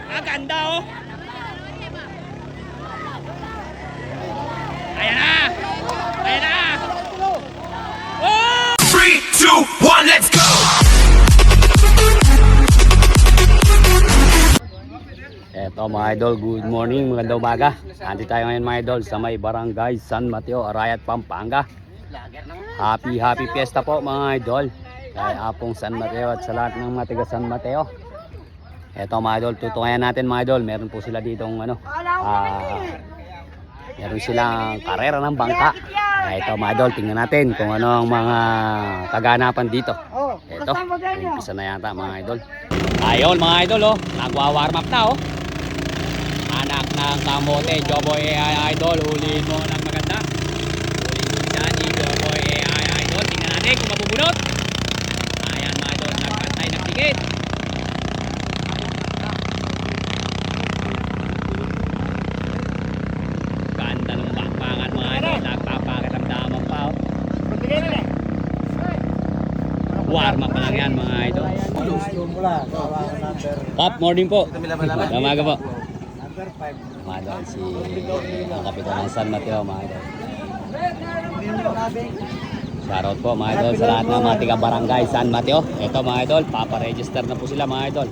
Maganda oh. Ayan na. Ayan na. Oh! 3, 2, 1, let's go! Eto mga idol, good morning, magandang umaga. Nandito tayo ngayon mga idol sa may barangay San Mateo, Arayat, Pampanga. Happy fiesta po mga idol. Kay Apong San Mateo at sa lahat ng mga taga San Mateo. Eto mga idol, tutungayan natin mga idol. Meron po sila ditong meron silang karera ng bangka. Ito mga idol, tingnan natin kung ano ang mga kaganapan dito. Ito, umpisa na yata mga idol. Ayun mga idol oh, nagwa-warm up na oh. Anak ng kamote, Joboy AI Idol, huliin mo ng maganda. Huliin mo siya ni Joboy AI Idol. Tingnan natin kung mabubunot. Ayan mga idol, nagpantay ng tikit. Ganda ng bakbakan mga idol, nagpapakatamdaman pa oh. Warm up pa lang yan mga idol. Top morning po. Umaga po. Mga idol, si Kapitan ng San Mateo mga idol. Shoutout po mga idol sa lahat ng mga tiga barangay San Mateo. Ito mga idol, paparegister na po sila mga idol.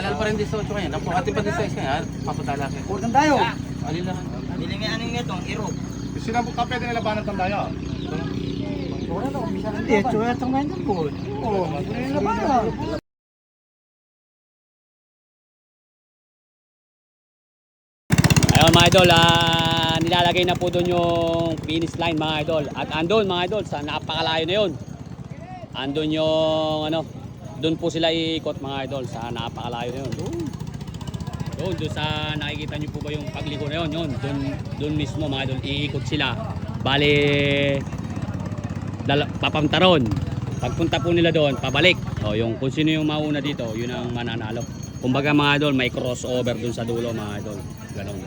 Alal pa rin 18 ngayon. Ang pati pa 16 ngayon, papatala kayo. Kurang tayo. Alin lang. Dili nga anong itong iro. Sinabok ka pwede nila ba ng tandaya? Kurang na umpisa na. Hindi, tsura itong ngayon ng gold. Oo, magulay na ba? Ayun mga idol, nilalagay na po doon yung finish line mga idol. At andun mga idol, sa napakalayo na yun. Andun yung doon po sila iikot mga idol sa napakalayo na yun. Doon sa nakikita nyo po ba yung pagliko na yun, doon mismo mga idol, iikot sila. Bali, papantaron. Pagpunta po nila doon, pabalik. O, yung kung sino yung mauna dito, yun ang mananalo. Kumbaga mga idol, may crossover doon sa dulo mga idol. Ganun.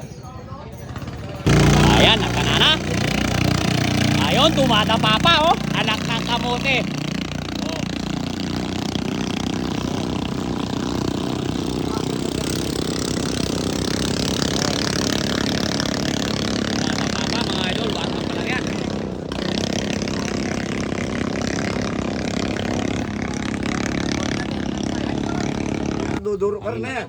Ayan, nagkanana. Ayun, tumatapa pa oh. Anak ng kamote. Oh. Tumatapa pa mga idol, warm pa lang yan. Duduro ka rin na yan.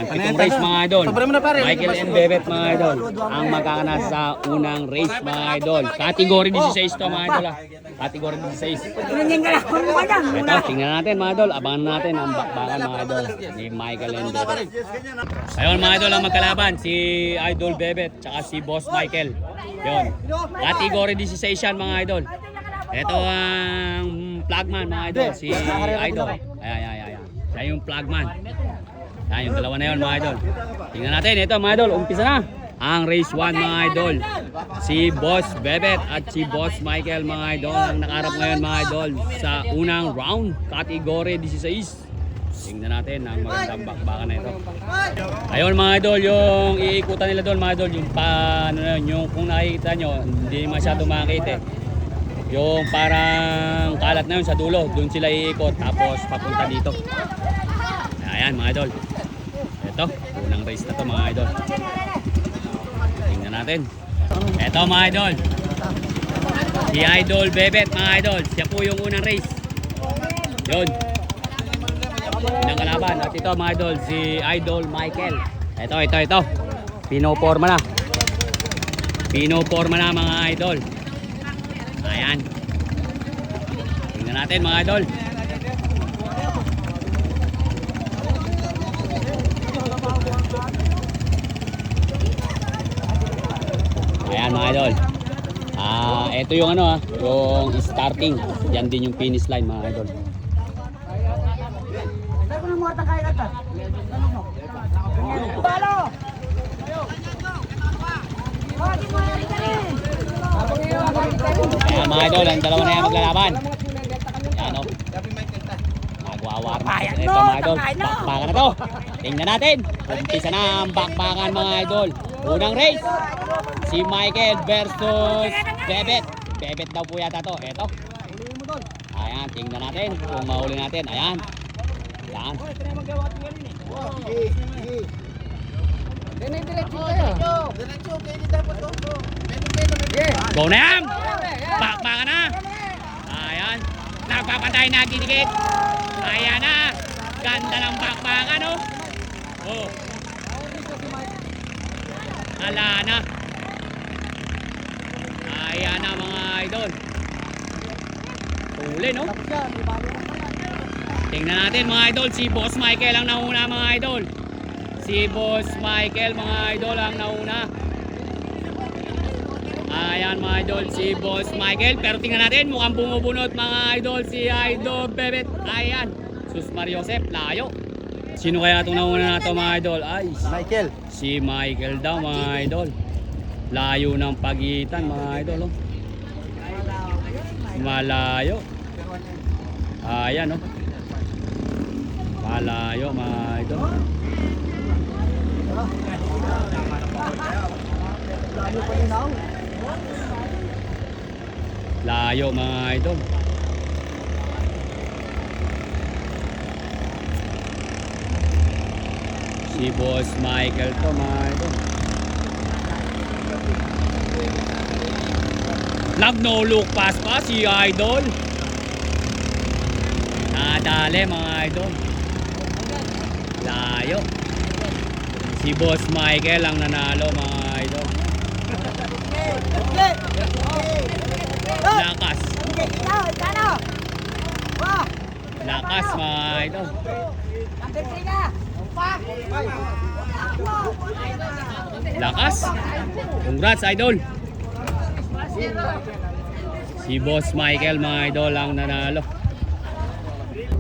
Itong race mga idol, Michael and Bebet mga idol, ang magkakanas sa unang race mga idol. Category 16 to mga idol Category 16. Ito, tingnan natin mga idol, abangan natin ang bakbakan mga idol ni Michael and Bebet. Ayun mga idol ang magkalaban, si Idol Bebet tsaka si Boss Michael. Yun, Category 16 yan mga idol. Ito ang flagman mga idol, si Idol. Ayan. Siya yung flagman. Ayan, yung dalawa na yun mga idol. Tingnan natin, ito mga idol, umpisa na ang race 1 mga idol. Si Boss Bebet at si Boss Michael mga idol ang nakarap ngayon mga idol sa unang round, Category 16. Tingnan natin ang magandang bakbakan na ito. Ayun mga idol, yung iikutan nila doon mga idol, yung kung nakikita nyo, hindi masyado makakita yung parang kalat na yun sa dulo, doon sila iikot tapos papunta dito. Ayan mga idol, ito unang race na to mga idol. Tingnan natin, ito mga idol, si Idol Bebet mga idol, siya po yung unang race. Yun, ng kalaban. At ito mga idol, si Idol Michael. Ito pinoporma na mga idol. Ayan, tingnan natin mga idol. Ayan mga idol, ito yung yung starting. Yan din yung finish line mga idol. Ayan mga idol, ang dalawa na yan maglalaban. Ayan o, nagwawarm. Ito mga idol, bakbakan na to. Tingnan natin, umpisa na ang bakbakan mga idol. Unang race, si Michael versus Bebet. Bebet daw po yata to. Ito, Ayan, tingnan natin kung mahuli natin. Ayan. Ayan. Go na yan! Bakbaka na! Ayan. Nagpapantay na didikit. Ayan na. Ganda ng bakbaka, no? Oh. Ala na. Ayan na mga idol. Huli, no? Tingnan natin mga idol. Si Boss Michael ang nauna mga idol. Si Boss Michael mga idol ang nauna. Ayan mga idol, si Boss Michael. Pero tingnan natin, mukhang bumubunot mga idol. Si Idol Bebet. Ayan. Sus Mariosep, layo. Sino kaya itong nauna na ito mga idol? Ay, Michael. si Michael daw mga idol. Layo ng pagitan mga idol. Oh. Malayo. Ayan oh. Malayo mga idol. Layo mga idol. Si Boss Michael to mga idol. No look pass pa si idol. Nadali mga idol. Layo. Si Boss Michael ang nanalo mga idol. Lakas. Lakas mga idol. Lakas. Congrats idol. Si Boss Michael mga idol ang nanalo.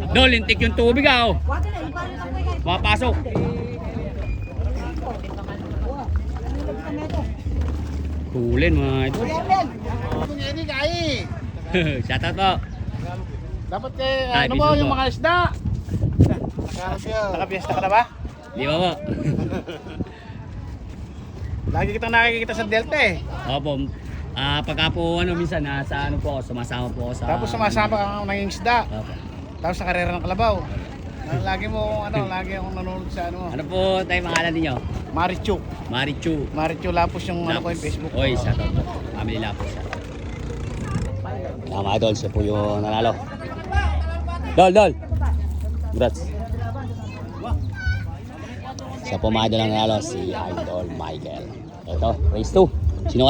Idol, lintik yung tubig ah. Oh. Mapasok. Kulin mga idol. Ini kai. Shoutout po. Dapat kay Ay, ano mo bisyo yung po. mga isda? Nakapiesta ka na ba? Di ba po? Lagi kitang nakikita sa Delta eh. Opo. Pagka po ano minsan nasa ano po ako, sumasama po ako sa Tapos sumasama ka ng naging isda. Opo. Tapos sa karera ng kalabaw. Lagi mo lagi akong nanonood sa ano mo. Ano po tayo pangalan ninyo? Marichu. Marichu. Marichu Lapos yung ano ko yung Facebook. Oy, shoutout po. Family Lapos. Mga idol, siya po yung nanalo. Dol. Congrats. Siya po mga idol ang nanalo, si Idol Michael. Ito, race 2. Sino